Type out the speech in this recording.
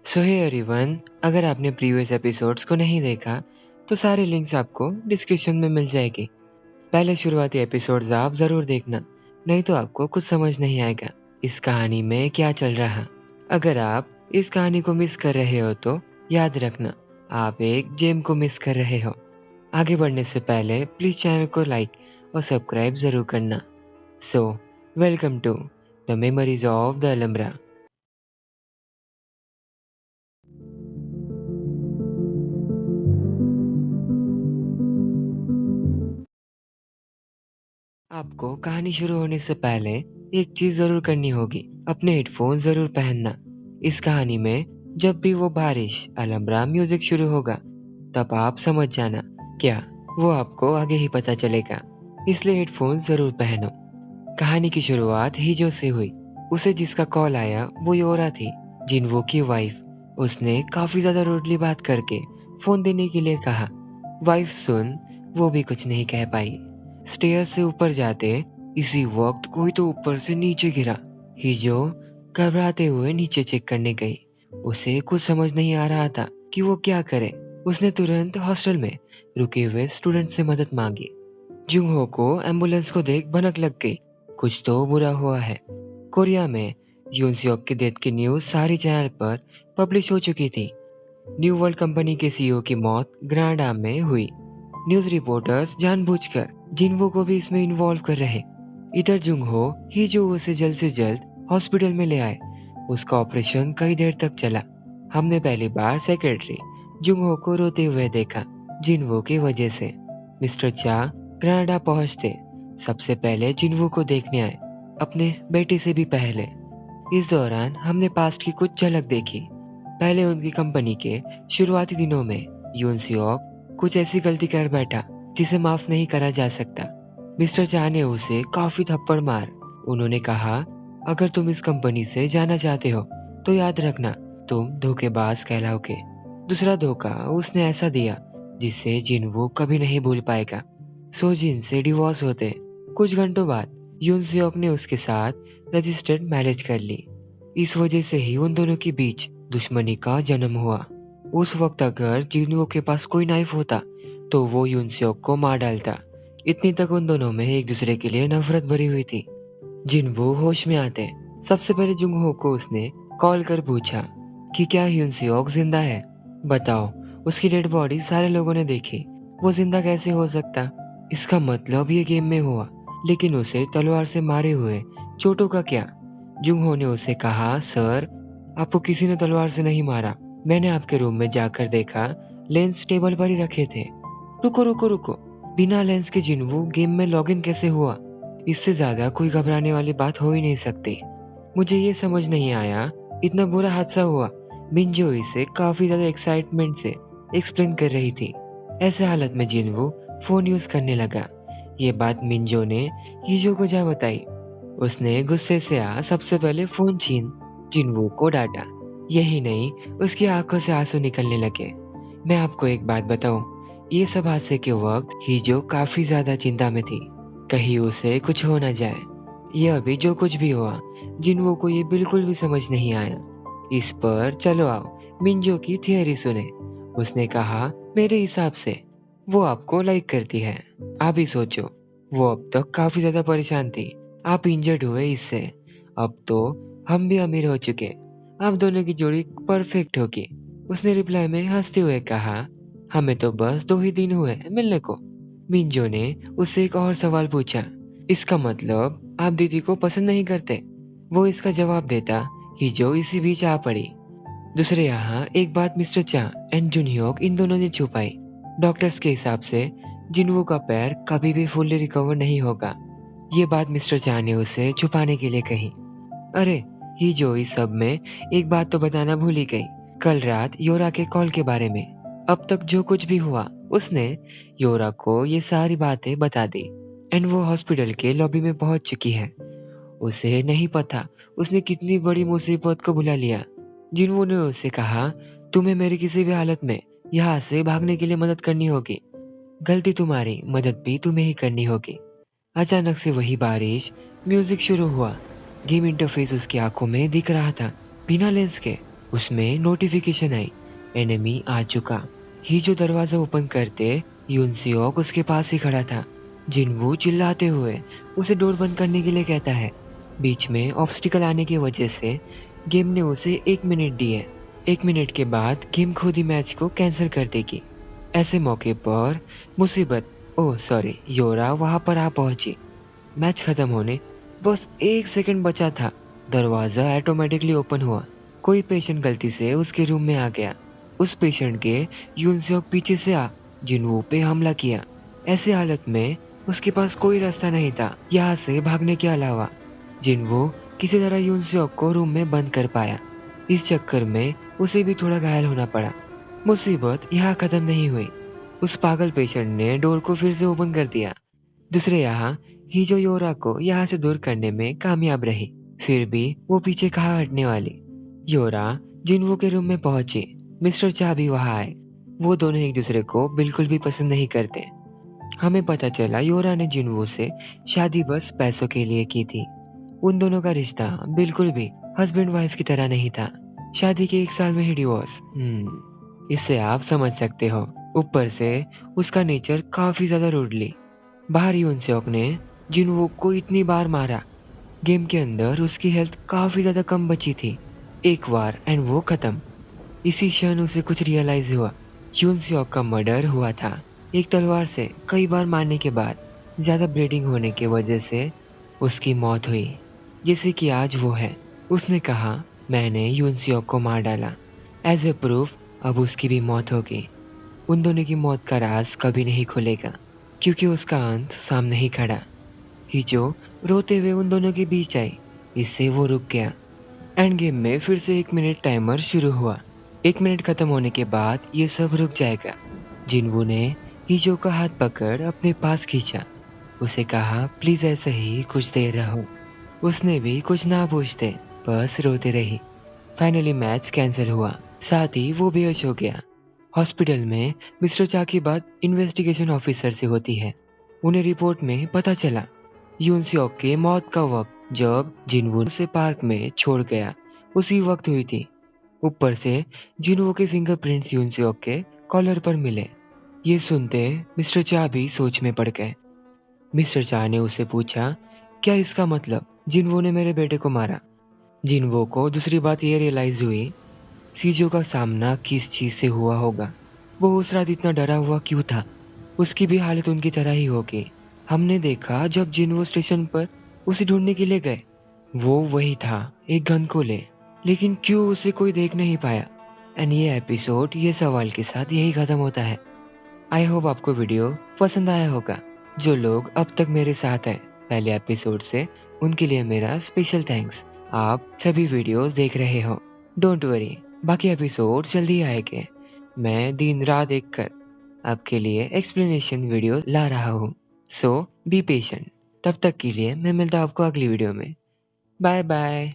सो hey everyone, अगर आपने previous episodes को नहीं देखा तो सारे लिंक्स आपको डिस्क्रिप्शन में मिल जाएगी। पहले शुरुआती एपिसोड्स आप ज़रूर देखना, नहीं तो आपको कुछ समझ नहीं आएगा इस कहानी में क्या चल रहा। अगर आप इस कहानी को मिस कर रहे हो तो याद रखना, आप एक जेम को मिस कर रहे हो। आगे बढ़ने से पहले प्लीज़ चैनल को लाइक और सब्सक्राइब ज़रूर करना। So welcome to the memories of the Alhambra. आपको कहानी शुरू होने से पहले एक चीज जरूर करनी होगी, अपने हेडफोन जरूर पहनना। इस कहानी में जब भी वो बारिश अलम्ब्रा म्यूजिक शुरू होगा तब आप समझ जाना, क्या वो आपको आगे ही पता चलेगा, इसलिए हेडफोन जरूर पहनो। कहानी की शुरुआत हीजो से हुई। उसे जिसका कॉल आया वो योरा थी, जिनवो की वाइफ। उसने काफी ज्यादा रूडली बात करके फोन देने के लिए कहा। वाइफ सुन वो भी कुछ नहीं कह पाई। स्टेयर से ऊपर जाते इसी वक्त कोई तो ऊपर से नीचे गिरा। हिजो घबराते हुए नीचे चेक करने गई। उसे कुछ समझ नहीं आ रहा था कि वो क्या करे। उसने तुरंत हॉस्टल में रुके हुए स्टूडेंट से मदद मांगी। जुंगहो को एम्बुलेंस को देख भनक लग गई, कुछ तो बुरा हुआ है। कोरिया में यूनसियोक की डेथ की न्यूज सारी चैनल पर पब्लिश हो चुकी थी। न्यू वर्ल्ड कंपनी के सीईओ की मौत ग्रैंड आर्म में हुई। न्यूज रिपोर्टर्स जानबूझकर जिन्वो को भी इसमें इन्वॉल्व कर रहे। इधर जुंगहो ही जो उसे जल्द से जल्द हॉस्पिटल में ले आए। उसका ऑपरेशन कई देर तक चला। हमने पहली बार सेक्रेटरी जुंगहो को रोते हुए देखा, जिन्वो की वजह से। मिस्टर चा कनाडा पहुंचते सबसे पहले जिन्वो को देखने आए, अपने बेटे से भी पहले। इस दौरान हमने पास्ट की कुछ झलक देखी। पहले उनकी कंपनी के शुरुआती दिनों में यूनसियोक कुछ ऐसी गलती कर बैठा जिसे माफ नहीं करा जा सकता। मिस्टर चा ने उसे काफी थप्पड़ मार। उन्होंने कहा, अगर तुम इस कंपनी से जाना चाहते हो तो याद रखना तुम धोखेबाज कहलाओगे। दूसरा धोखा उसने ऐसा दिया जिससे जिनवो कभी नहीं भूल पाएगा। सोजिन से डिवोर्स होते कुछ घंटों बाद यूनसियोक ने उसके साथ रजिस्टर्ड मैरिज कर ली। इस वजह से ही उन दोनों के बीच दुश्मनी का जन्म हुआ। उस वक्त अगर जिनवो के पास कोई नाइफ होता तो वो यूनसियोक को मार डालता। इतनी तक उन दोनों में एक दूसरे के लिए नफरत भरी हुई थी। जिनवो होश में आते सबसे पहले जुंगहो को उसने कॉल कर पूछा कि क्या यूनसियोक जिंदा है। बताओ, उसकी डेड बॉडी सारे लोगों ने देखी, वो जिंदा कैसे हो सकता। इसका मतलब ये गेम में हुआ, लेकिन उसे तलवार से मारे हुए चोटों का क्या। जुंगहो ने उसे कहा, सर आपको किसी ने तलवार से नहीं मारा, मैंने आपके रूम में जाकर देखा, लेंस टेबल पर ही रखे थे। रुको रुको रुको, बिना लेंस के जिन्वो गेम में लॉगिन कैसे हुआ। इससे ज्यादा कोई घबराने वाली बात हो ही नहीं सकती। मुझे ये समझ नहीं आया, इतना बुरा हादसा हुआ। मिंजो इसे काफी ज्यादा एक्साइटमेंट से एक्सप्लेन कर रही थी। ऐसे हालत में जिन्वो फोन यूज करने लगा। ये बात मिंजो ने हीजो को जा बताई। उसने गुस्से से सबसे पहले फोन छीन जिन्वो को डांटा। यही नहीं, उसकी आंखों से आंसू निकलने लगे। मैं आपको एक बात बताऊं, ये सब हादसे के वक्त हीजो काफी ज्यादा चिंता में थी, कहीं उसे कुछ हो न जाए। ये अभी जो कुछ भी हुआ जिन्वो को ये बिल्कुल भी समझ नहीं आया। इस पर चलो आओ मिंजो की थियरी सुने। उसने कहा, मेरे हिसाब से वो आपको लाइक करती है। आप ही सोचो, वो अब तक काफी ज्यादा परेशान थी, आप इंजर्ड हुए इससे। अब तो हम भी अमीर हो चुके, आप दोनों की जोड़ी परफेक्ट होगी। उसने रिप्लाई में हंसते हुए कहा, हमें तो बस 2 ही दिन हुए हैं मिलने को। मिंजो ने उससे एक और सवाल पूछा, इसका मतलब आप दीदी को पसंद नहीं करते। वो इसका जवाब देता, हिजो इसी बीच आ पड़ी। दूसरे यहाँ एक बात मिस्टर चा एंड जुनह्योक इन दोनों ने छुपाई। डॉक्टर्स के हिसाब से जिन्वो का पैर कभी भी फुल्ली रिकवर नहीं होगा। ये बात मिस्टर चा ने उसे छुपाने के लिए कही। अरे हिजो इस सब में एक बात तो बताना भूल ही गई, कल रात योरा के कॉल के बारे में। अब तक जो कुछ भी हुआ उसने योरा को ये सारी बातें बता दी एंड वो हॉस्पिटल के लॉबी में पहुंच चुकी है। उसे नहीं पता उसने कितनी बड़ी मुसीबत को बुला लिया। जिन्वो ने उससे कहा, तुम्हें मेरी किसी भी हालत में यहाँ से भागने के लिए मदद करनी होगी। गलती तुम्हारी, मदद भी तुम्हें ही करनी होगी। अचानक से वही म्यूजिक शुरू हुआ। गेम इंटरफेस उसकी आंखों में दिख रहा था, बिना लेंस के। उसमें नोटिफिकेशन आई, एनिमी आ चुका। ही जो दरवाजा ओपन करते यूनसियोक उसके पास ही खड़ा था। जिनवू चिल्लाते हुए उसे डोर बंद करने के लिए कहता है। बीच में ऑब्स्टिकल आने की वजह से गेम ने उसे 1 मिनट दी है। 1 मिनट के बाद गेम खुद ही मैच को कैंसिल कर देगी। ऐसे मौके पर मुसीबत, ओह सॉरी, योरा वहां पर आ पहुंची। मैच खत्म होने बस 1 सेकंड बचा था। दरवाजा ऑटोमेटिकली ओपन हुआ। कोई पेशेंट गलती से उसके रूम में आ गया। उस पेशेंट के यूनसेok पीछे से आ जिनवू पे हमला किया। ऐसे हालत में उसके पास कोई रास्ता नहीं था यहाँ से भागने के अलावा। जिनवू किसी तरह यूनसेok को रूम में बंद कर पाया। इस चक्कर में उसे भी थोड़ा घायल होना पड़ा। मुसीबत यहाँ खत्म नहीं हुई। उस पागल पेशेंट ने डोर को फिर से ओपन कर दिया। दूसरे यहाँ हिजो योरा को यहाँ से दूर करने में कामयाब रही। फिर भी वो पीछे कहाँ हटने वाली। योरा जिनवू के रूम में पहुंची। मिस्टर चा भी वहां आए। वो दोनों एक दूसरे को बिल्कुल भी पसंद नहीं करते। हमें पता चला योरा ने जिनवू से शादी बस पैसों के लिए की थी। उन दोनों का रिश्ता बिल्कुल भी हस्बैंड वाइफ की तरह नहीं था। शादी के 1 साल में ही डिवोर्स। इससे आप समझ सकते हो। ऊपर से उसका नेचर काफी ज्यादा रूडली। बाहर यूनसेok ने जिनवू को इतनी बार मारा। गेम के अंदर उसकी हेल्थ काफी ज्यादा कम बची थी। एक बार एंड वो खत्म। इसी क्षण उसे कुछ रियलाइज हुआ। यूनसेok का मर्डर हुआ था एक तलवार से कई बार मारने के बाद। ज्यादा ब्लीडिंग होने की वजह से उसकी मौत हुई, जैसे कि आज वो है। उसने कहा, मैंने यूनसेok को मार डाला। एज ए प्रूफ अब उसकी भी मौत होगी। उन दोनों की मौत का राज कभी नहीं खुलेगा क्योंकि उसका अंत सामने ही खड़ा। हिजो रोते हुए उन दोनों के बीच आई। इससे वो रुक गया। एंड गेम में फिर से 1 मिनट टाइमर शुरू हुआ। 1 मिनट खत्म होने के बाद ये सब रुक जाएगा। जिनवू ने हिजो का हाथ पकड़ अपने पास खींचा। उसे कहा, प्लीज ऐसे ही कुछ देर रहो। उसने भी कुछ ना पूछते बस रोते रही। फाइनली मैच कैंसिल हुआ। साथ ही वो बेहोश हो गया। हॉस्पिटल में मिस्टर चा की बात इन्वेस्टिगेशन ऑफिसर से होती है। उन्हें रिपोर्ट में पता चला यूनसेok के मौत का वक्त जब जिनवू उसे पार्क में छोड़ गया उसी वक्त हुई थी। ऊपर से जिनवू के फिंगरप्रिंट्स यूनसेok के कॉलर पर मिले। ये सुनते मिस्टर चा भी सोच में पड़ गए। मिस्टर चा ने उसे पूछा, क्या इसका मतलब जिनवू ने मेरे बेटे को मारा? जिनवू को दूसरी बात ये रियलाइज हुई, सीजो का सामना किस चीज से हुआ होगा। वो उस रात इतना डरा हुआ क्यों था? उसकी भी हालत उनकी तरह ही होगी। हमने देखा जब जिनवू स्टेशन पर उसे ढूंढने के लिए गए, वो वही था एक गन को ले, लेकिन क्यों उसे कोई देख नहीं पाया। एंड ये एपिसोड ये सवाल के साथ यही खत्म होता है। आई होप आपको वीडियो पसंद आया होगा। जो लोग अब तक मेरे साथ हैं पहले एपिसोड से, उनके लिए मेरा स्पेशल थैंक्स। आप सभी वीडियोस देख रहे हो। डोंट वरी, बाकी एपिसोड जल्दी आएंगे। मैं दिन रात एक कर आपके लिए एक्सप्लेनेशन वीडियो ला रहा हूँ। सो बी पेशेंट। तब तक के लिए मैं मिलता हूँ आपको अगली वीडियो में। Bye bye.